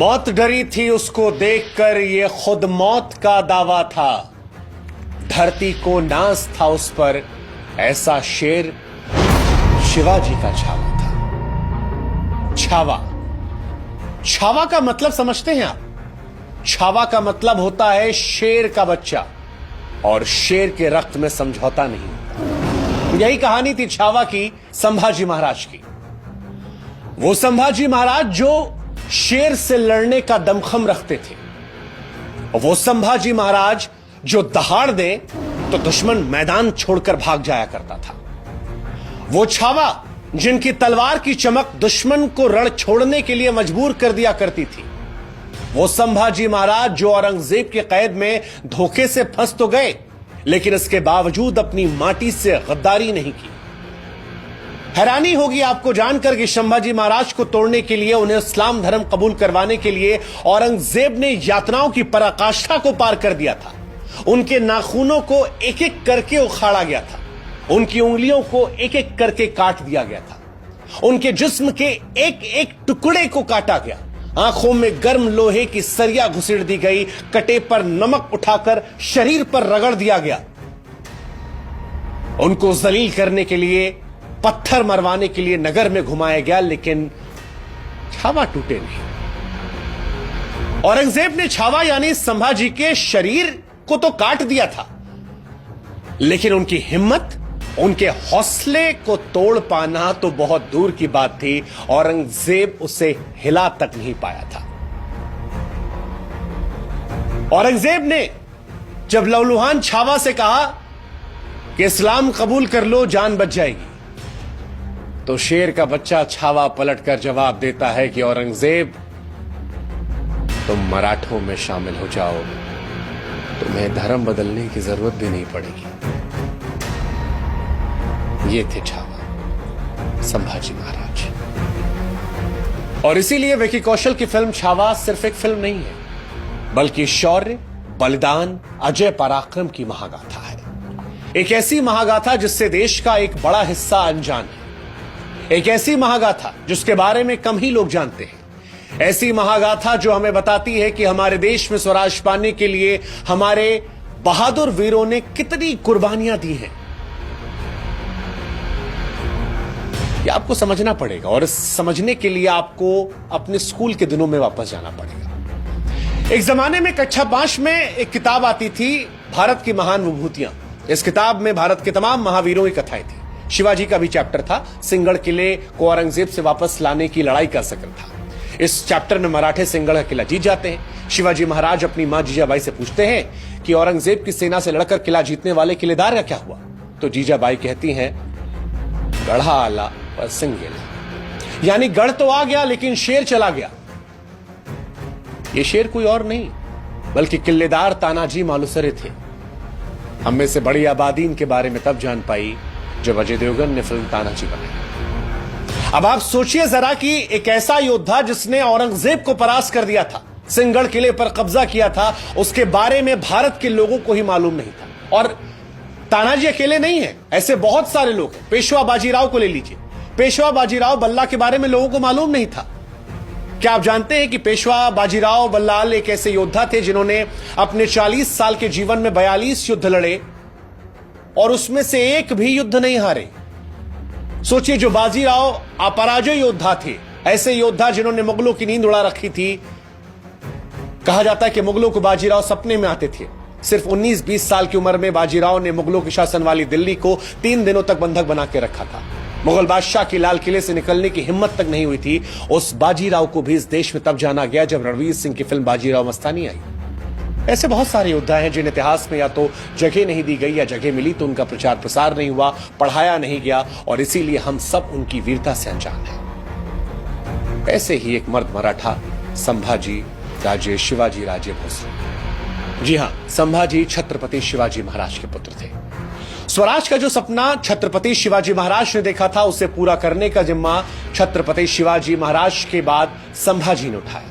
मौत डरी थी उसको देखकर, ये खुद मौत का दावा था। धरती को नाज था उस पर, ऐसा शेर शिवाजी का छावा था। छावा, छावा का मतलब समझते हैं आप? छावा का मतलब होता है शेर का बच्चा, और शेर के रक्त में समझौता नहीं होता। यही कहानी थी छावा की, संभाजी महाराज की। वो संभाजी महाराज जो शेर से लड़ने का दमखम रखते थे, और वो संभाजी महाराज जो दहाड़ दे तो दुश्मन मैदान छोड़कर भाग जाया करता था। वो छावा जिनकी तलवार की चमक दुश्मन को रण छोड़ने के लिए मजबूर कर दिया करती थी। वो संभाजी महाराज जो औरंगजेब के कैद में धोखे से फंस तो गए, लेकिन इसके बावजूद अपनी माटी से गद्दारी नहीं की। हैरानी होगी आपको जानकर कि संभाजी महाराज को तोड़ने के लिए, उन्हें इस्लाम धर्म कबूल करवाने के लिए औरंगजेब ने यातनाओं की पराकाष्ठा को पार कर दिया था। उनके नाखूनों को एक एक करके उखाड़ा गया था, उनकी उंगलियों को एक एक करके काट दिया गया था, उनके जिस्म के एक एक टुकड़े को काटा गया, आंखों में गर्म लोहे की सरिया घुसेड़ दी गई, कटे पर नमक उठाकर शरीर पर रगड़ दिया गया। उनको जलील करने के लिए, पत्थर मरवाने के लिए नगर में घुमाया गया, लेकिन छावा टूटे नहीं। औरंगजेब ने छावा यानी संभाजी के शरीर को तो काट दिया था, लेकिन उनकी हिम्मत, उनके हौसले को तोड़ पाना तो बहुत दूर की बात थी। औरंगजेब उसे हिला तक नहीं पाया था। औरंगजेब ने जब लहूलुहान छावा से कहा कि इस्लाम कबूल कर लो, जान बच जाएगी, तो शेर का बच्चा छावा पलटकर जवाब देता है कि औरंगजेब, तुम मराठों में शामिल हो जाओ, तुम्हें धर्म बदलने की जरूरत भी नहीं पड़ेगी। ये थे छावा, संभाजी महाराज। और इसीलिए विकी कौशल की फिल्म छावा सिर्फ एक फिल्म नहीं है, बल्कि शौर्य, बलिदान, अजय पराक्रम की महागाथा है। एक ऐसी महागाथा जिससे देश का एक बड़ा हिस्सा अनजान है। एक ऐसी महागाथा जिसके बारे में कम ही लोग जानते हैं। ऐसी महागाथा जो हमें बताती है कि हमारे देश में स्वराज पाने के लिए हमारे बहादुर वीरों ने कितनी कुर्बानियां दी हैं। यह आपको समझना पड़ेगा, और समझने के लिए आपको अपने स्कूल के दिनों में वापस जाना पड़ेगा। एक जमाने में कक्षा 5 में एक किताब आती थी, भारत की महान विभूतियां। इस किताब में भारत के तमाम महावीरों की कथाएं थी। शिवाजी का भी चैप्टर था, सिंगड़ किले को औरंगजेब से वापस लाने की लड़ाई का जिक्र था। इस चैप्टर में मराठे सिंगड़ का किला जीत जाते हैं। शिवाजी महाराज अपनी मां जीजाबाई से पूछते हैं कि औरंगजेब की सेना से लड़कर किला जीतने वाले किलेदार का क्या हुआ? तो जीजाबाई कहती हैं, गढ़ा आला पर सिंह गेला, यानी गढ़ तो आ गया लेकिन शेर चला गया। ये शेर कोई और नहीं बल्कि किलेदार तानाजी मालुसरे थे। हम में से बड़ी आबादी इनके बारे में तब जान पाई जब अजय देवगन ने फिल्म तानाजी बनाई। अब आप सोचिए जरा कि एक ऐसा योद्धा जिसने औरंगजेब को परास्त कर दिया था, सिंहगढ़ किले पर कब्जा किया था, उसके बारे में भारत के लोगों को ही मालूम नहीं था। और तानाजी अकेले नहीं है, ऐसे बहुत सारे लोग हैं। पेशवा बाजीराव को ले लीजिए। पेशवा बाजीराव बल्ला के बारे में लोगों को मालूम नहीं था। क्या आप जानते हैं कि पेशवा बाजीराव बल्लाल एक ऐसे योद्धा थे जिन्होंने अपने 40 साल के जीवन में 42 युद्ध लड़े, और उसमें से एक भी युद्ध नहीं हारे। सोचिए, जो बाजीराव अपराजय योद्धा थे, ऐसे योद्धा जिन्होंने मुगलों की नींद उड़ा रखी थी। कहा जाता है कि मुगलों को बाजीराव सपने में आते थे। सिर्फ 19-20 साल की उम्र में बाजीराव ने मुगलों के शासन वाली दिल्ली को 3 दिनों तक बंधक बना के रखा था। मुगल बादशाह की लाल किले से निकलने की हिम्मत तक नहीं हुई थी। उस बाजीराव को भी इस देश में तब जाना गया जब रणवीर सिंह की फिल्म बाजीराव मस्तानी आई। ऐसे बहुत सारे योद्धा हैं जिन इतिहास में या तो जगह नहीं दी गई, या जगह मिली तो उनका प्रचार प्रसार नहीं हुआ, पढ़ाया नहीं गया, और इसीलिए हम सब उनकी वीरता से अनजान हैं। ऐसे ही एक मर्द मराठा, संभाजी राजे शिवाजी राजे भोसले। जी हां, संभाजी छत्रपति शिवाजी महाराज के पुत्र थे। स्वराज का जो सपना छत्रपति शिवाजी महाराज ने देखा था, उसे पूरा करने का जिम्मा छत्रपति शिवाजी महाराज के बाद संभाजी ने उठाया।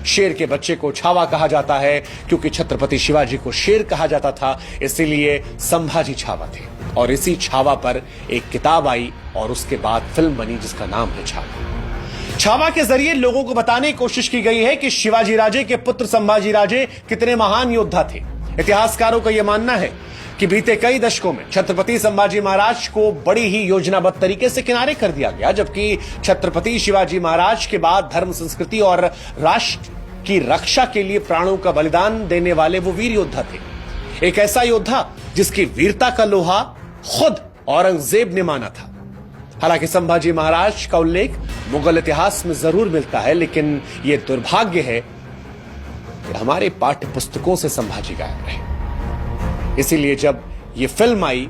शेर के बच्चे को छावा कहा जाता है क्योंकि छत्रपति शिवाजी को शेर कहा जाता था, इसीलिए संभाजी छावा थे। और इसी छावा पर एक किताब आई और उसके बाद फिल्म बनी जिसका नाम है छावा। छावा के जरिए लोगों को बताने की कोशिश की गई है कि शिवाजी राजे के पुत्र संभाजी राजे कितने महान योद्धा थे। इतिहासकारों का यह मानना है कि बीते कई दशकों में छत्रपति संभाजी महाराज को बड़ी ही योजनाबद्ध तरीके से किनारे कर दिया गया, जबकि छत्रपति शिवाजी महाराज के बाद धर्म, संस्कृति और राष्ट्र की रक्षा के लिए प्राणों का बलिदान देने वाले वो वीर योद्धा थे। एक ऐसा योद्धा जिसकी वीरता का लोहा खुद औरंगजेब ने माना था। हालांकि संभाजी महाराज का उल्लेख मुगल इतिहास में जरूर मिलता है, लेकिन यह दुर्भाग्य है कि हमारे पाठ्य पुस्तकों से संभाजी गायब रहे। इसीलिए जब यह फिल्म आई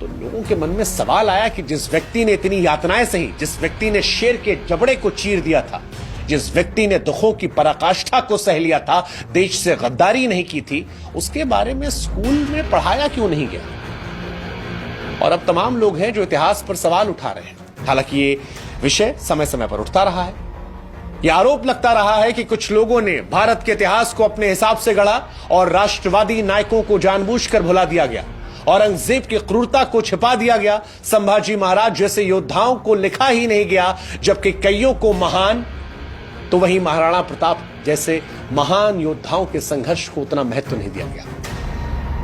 तो लोगों के मन में सवाल आया कि जिस व्यक्ति ने इतनी यातनाएं सही, जिस व्यक्ति ने शेर के जबड़े को चीर दिया था, जिस व्यक्ति ने दुखों की पराकाष्ठा को सह लिया था, देश से गद्दारी नहीं की थी, उसके बारे में स्कूल में पढ़ाया क्यों नहीं गया। और अब तमाम लोग हैं जो इतिहास पर सवाल उठा रहे हैं। हालांकि ये विषय समय समय पर उठता रहा है। यह आरोप लगता रहा है कि कुछ लोगों ने भारत के इतिहास को अपने हिसाब से गढ़ा और राष्ट्रवादी नायकों को जानबूझकर भुला दिया गया। औरंगजेब की क्रूरता को छिपा दिया गया। संभाजी महाराज जैसे योद्धाओं को लिखा ही नहीं गया, जबकि कईयों को महान, तो वहीं महाराणा प्रताप जैसे महान योद्धाओं के संघर्ष को उतना महत्व नहीं दिया गया।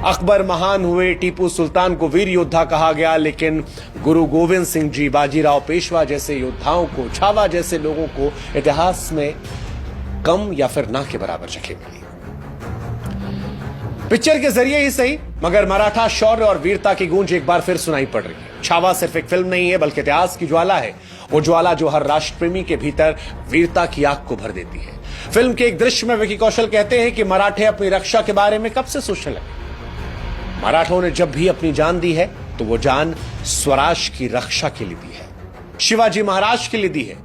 अकबर महान हुए, टीपू सुल्तान को वीर योद्धा कहा गया, लेकिन गुरु गोविंद सिंह जी, बाजीराव पेशवा जैसे योद्धाओं को, छावा जैसे लोगों को इतिहास में कम या फिर ना के बराबर जगह मिली। पिक्चर के जरिए ही सही, मगर मराठा शौर्य और वीरता की गूंज एक बार फिर सुनाई पड़ रही है। छावा सिर्फ एक फिल्म नहीं है, बल्कि इतिहास की ज्वाला है। वो ज्वाला जो हर राष्ट्र प्रेमी के भीतर वीरता की आग को भर देती है। फिल्म के एक दृश्य में विकी कौशल कहते हैं कि मराठे अपनी रक्षा के बारे में कब से सोचने लगे। मराठों ने जब भी अपनी जान दी है तो वो जान स्वराज की रक्षा के लिए दी है, शिवाजी महाराज के लिए दी है।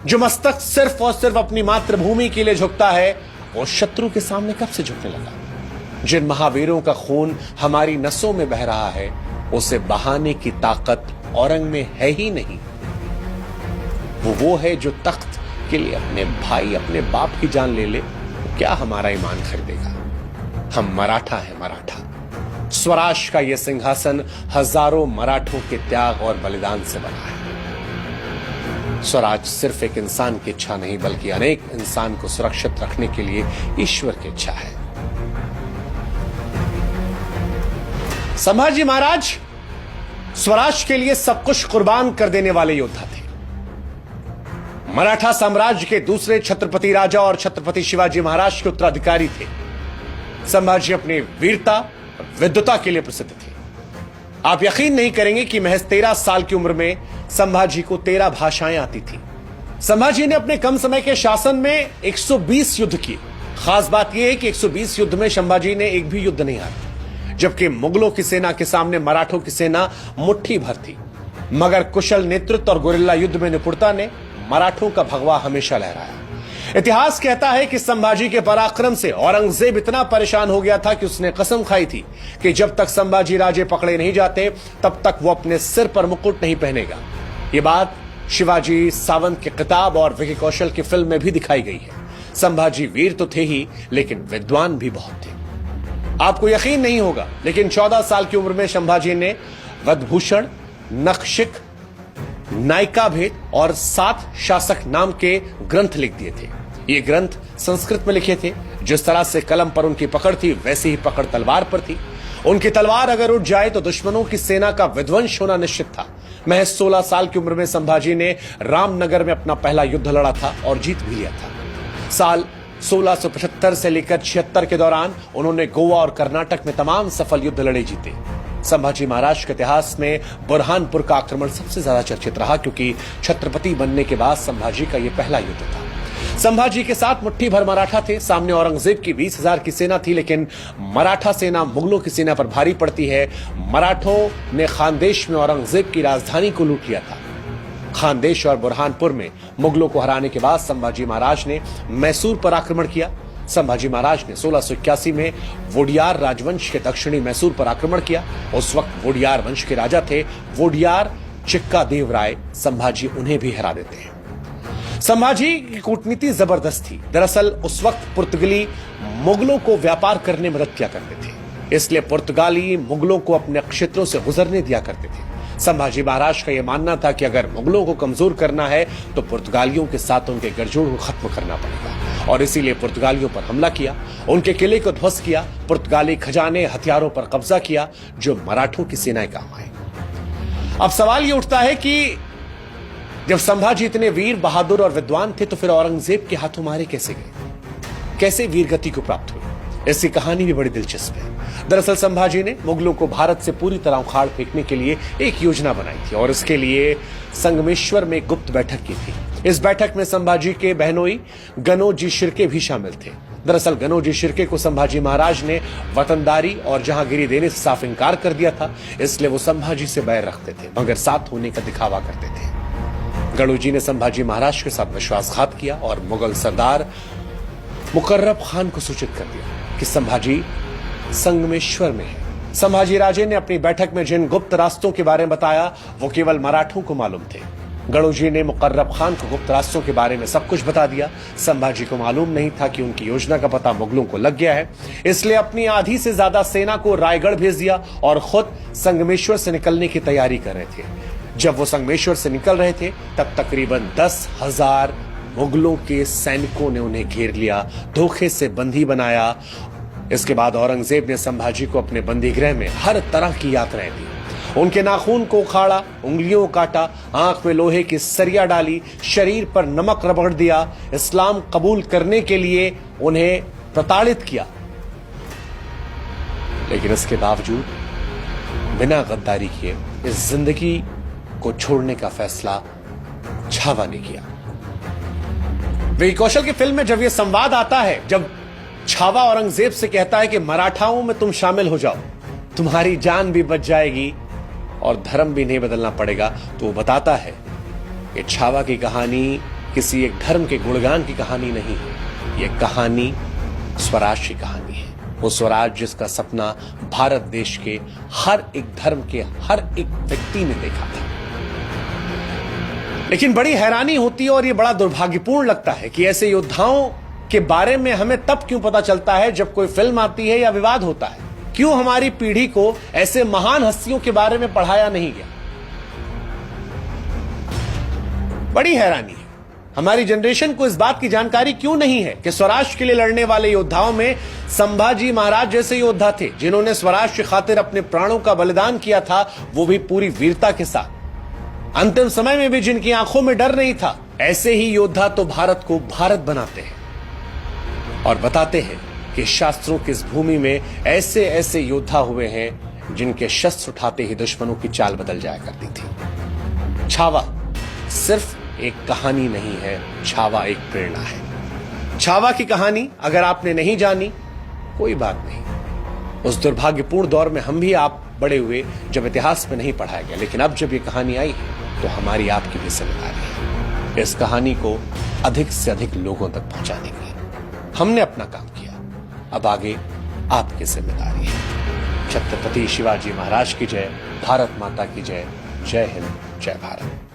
जो मस्तक सिर्फ और सिर्फ अपनी मातृभूमि के लिए झुकता है, वो शत्रु के सामने कब से झुकने लगा। जिन महावीरों का खून हमारी नसों में बह रहा है, उसे बहाने की ताकत औरंग में है ही नहीं। वो है जो तख्त के लिए अपने भाई, अपने बाप की जान ले ले, तो क्या हमारा ईमान खरीदेगा। हम मराठा है, मराठा। स्वराज का यह सिंहासन हजारों मराठों के त्याग और बलिदान से बना है। स्वराज सिर्फ एक इंसान की इच्छा नहीं, बल्कि अनेक इंसान को सुरक्षित रखने के लिए ईश्वर की इच्छा है। संभाजी महाराज स्वराज के लिए सब कुछ कुर्बान कर देने वाले योद्धा थे। मराठा साम्राज्य के दूसरे छत्रपति राजा और छत्रपति शिवाजी महाराज के उत्तराधिकारी थे। संभाजी अपनी वीरता, विद्वता के लिए प्रसिद्ध थे। आप यकीन नहीं करेंगे कि महज 13 साल की उम्र में संभाजी को 13 भाषाएं आती थी। संभाजी ने अपने कम समय के शासन में 120 युद्ध किए। खास बात यह है कि 120 युद्ध में संभाजी ने एक भी युद्ध नहीं हारा, जबकि मुगलों की सेना के सामने मराठों की सेना मुट्ठी भर थी। मगर कुशल नेतृत्व और गुरिल्ला युद्ध में निपुणता ने मराठों का भगवा हमेशा लहराया। इतिहास कहता है कि संभाजी के पराक्रम से औरंगजेब इतना परेशान हो गया था कि उसने कसम खाई थी कि जब तक संभाजी राजे पकड़े नहीं जाते, तब तक वो अपने सिर पर मुकुट नहीं पहनेगा। ये बात शिवाजी सावंत के किताब और विकी कौशल की फिल्म में भी दिखाई गई है। संभाजी वीर तो थे ही, लेकिन विद्वान भी बहुत थे। आपको यकीन नहीं होगा, लेकिन 14 साल की उम्र में संभाजी ने वधभूषण, नखशिख, नायिका भेद और 7 शासक नाम के ग्रंथ लिख दिए थे। ये ग्रंथ संस्कृत में लिखे थे। जिस तरह से कलम पर उनकी पकड़ थी, वैसे ही पकड़ तलवार पर थी। उनकी तलवार अगर उठ जाए तो दुश्मनों की सेना का विध्वंस होना निश्चित था। महज 16 साल की उम्र में संभाजी ने रामनगर में अपना पहला युद्ध लड़ा था और जीत भी लिया था। साल 1675 से लेकर 76 के दौरान उन्होंने गोवा और कर्नाटक में तमाम सफल युद्ध लड़े जीते। संभाजी महाराज के इतिहास में बुरहानपुर का आक्रमण सबसे ज्यादा चर्चित रहा, क्योंकि छत्रपति बनने के बाद संभाजी का यह पहला युद्ध था। संभाजी के साथ मुट्ठी भर मराठा थे। सामने औरंगजेब की 20,000 की सेना थी, लेकिन मराठा सेना मुगलों की सेना पर भारी पड़ती है। मराठों ने खानदेश में औरंगजेब की राजधानी को लूट लिया था। खानदेश और बुरहानपुर में मुगलों को हराने के बाद संभाजी महाराज ने मैसूर पर आक्रमण किया। संभाजी महाराज ने 1681 में वोडियार राजवंश के दक्षिणी मैसूर पर आक्रमण किया। उस वक्त वोडियार वंश के राजा थे वोडियार चिक्का देव राय। संभाजी उन्हें भी हरा देते हैं। संभाजी की कूटनीति जबरदस्त थी। दरअसल उस वक्त पुर्तगाली मुगलों को व्यापार करने में मदद किया करते थे, इसलिए पुर्तगाली मुगलों को अपने क्षेत्रों से गुजरने दिया करते थे। संभाजी महाराज का यह मानना था कि अगर मुगलों को कमजोर करना है तो पुर्तगालियों के साथ उनके गठजोड़ को खत्म करना पड़ेगा और इसीलिए पुर्तगालियों पर हमला किया, उनके किले को ध्वस्त किया, पुर्तगाली खजाने हथियारों पर कब्जा किया जो मराठों की सेनाएं काम आए। अब सवाल यह उठता है कि जब संभाजी इतने वीर, बहादुर और विद्वान थे तो फिर औरंगजेब के हाथों मारे कैसे गए, कैसे वीरगति को प्राप्त हुई? इसकी कहानी भी बड़ी दिलचस्प है। दरअसल संभाजी ने मुगलों को भारत से पूरी तरह उखाड़ फेंकने के लिए एक योजना बनाई थी और इसके लिए संगमेश्वर में गुप्त बैठक की थी। इस बैठक में संभाजी के बहनोई गनोजी शिर्के भी शामिल थे। दरअसल गनोजी शिर्के को संभाजी महाराज ने वतनदारी और जहांगीरी देने से साफ इंकार कर दिया था, इसलिए वो संभाजी से बैर रखते थे मगर साथ होने का दिखावा करते थे। गणोजी ने संभाजी महाराज के साथ विश्वासघात किया और मुगल सरदार मुकर्रब खान को सूचित कर दिया कि संभाजी संगमेश्वर में है। संभाजी राजे ने अपनी बैठक में जिन गुप्त रास्तों के बारे में बताया वो केवल मराठों को मालूम थे। गणोजी ने मुकर्रब खान को गुप्त रास्तों के बारे में सब कुछ बता दिया। संभाजी को मालूम नहीं था कि उनकी योजना का पता मुगलों को लग गया है, इसलिए अपनी आधी से ज्यादा सेना को रायगढ़ भेज दिया और खुद संगमेश्वर से निकलने की तैयारी कर रहे थे। जब वो संगमेश्वर से निकल रहे थे तब तकरीबन 10,000 मुगलों के सैनिकों ने उन्हें घेर लिया, धोखे से बंदी बनाया। इसके बाद औरंगजेब ने संभाजी को अपने बंदीगृह में हर तरह की यातनाएं दी, उनके नाखून को उखाड़ा, उंगलियों को काटा, आंख में लोहे की सरिया डाली, शरीर पर नमक रगड़ दिया, इस्लाम कबूल करने के लिए उन्हें प्रताड़ित किया। लेकिन इसके बावजूद बिना गद्दारी किए इस जिंदगी को छोड़ने का फैसला छावा ने किया। विकी कौशल की फिल्म में जब यह संवाद आता है, जब छावा औरंगजेब से कहता है कि मराठाओं में तुम शामिल हो जाओ, तुम्हारी जान भी बच जाएगी और धर्म भी नहीं बदलना पड़ेगा, तो वो बताता है कि छावा की कहानी किसी एक धर्म के गुणगान की कहानी नहीं है, यह कहानी स्वराज की कहानी है। वो स्वराज जिसका सपना भारत देश के हर एक धर्म के हर एक व्यक्ति ने देखा था। लेकिन बड़ी हैरानी होती है और यह बड़ा दुर्भाग्यपूर्ण लगता है कि ऐसे योद्धाओं के बारे में हमें तब क्यों पता चलता है जब कोई फिल्म आती है या विवाद होता है। क्यों हमारी पीढ़ी को ऐसे महान हस्तियों के बारे में पढ़ाया नहीं गया? बड़ी हैरानी है। हमारी जनरेशन को इस बात की जानकारी क्यों नहीं है कि स्वराज के लिए लड़ने वाले योद्धाओं में संभाजी महाराज जैसे योद्धा थे जिन्होंने स्वराज की खातिर अपने प्राणों का बलिदान किया था, वो भी पूरी वीरता के साथ। अंतिम समय में भी जिनकी आंखों में डर नहीं था। ऐसे ही योद्धा तो भारत को भारत बनाते हैं और बताते हैं कि शास्त्रों की इस भूमि में ऐसे ऐसे योद्धा हुए हैं जिनके शस्त्र उठाते ही दुश्मनों की चाल बदल जाया करती थी। छावा सिर्फ एक कहानी नहीं है, छावा एक प्रेरणा है। छावा की कहानी अगर आपने नहीं जानी, कोई बात नहीं। उस दुर्भाग्यपूर्ण दौर में हम भी आप बड़े हुए जब इतिहास में नहीं पढ़ाया गया, लेकिन अब जब ये कहानी आई है तो हमारी आपकी भी जिम्मेदारी है इस कहानी को अधिक से अधिक लोगों तक पहुंचाने की। हमने अपना काम किया, अब आगे आपकी जिम्मेदारी है। छत्रपति शिवाजी महाराज की जय, भारत माता की जय। जय हिंद, जय भारत।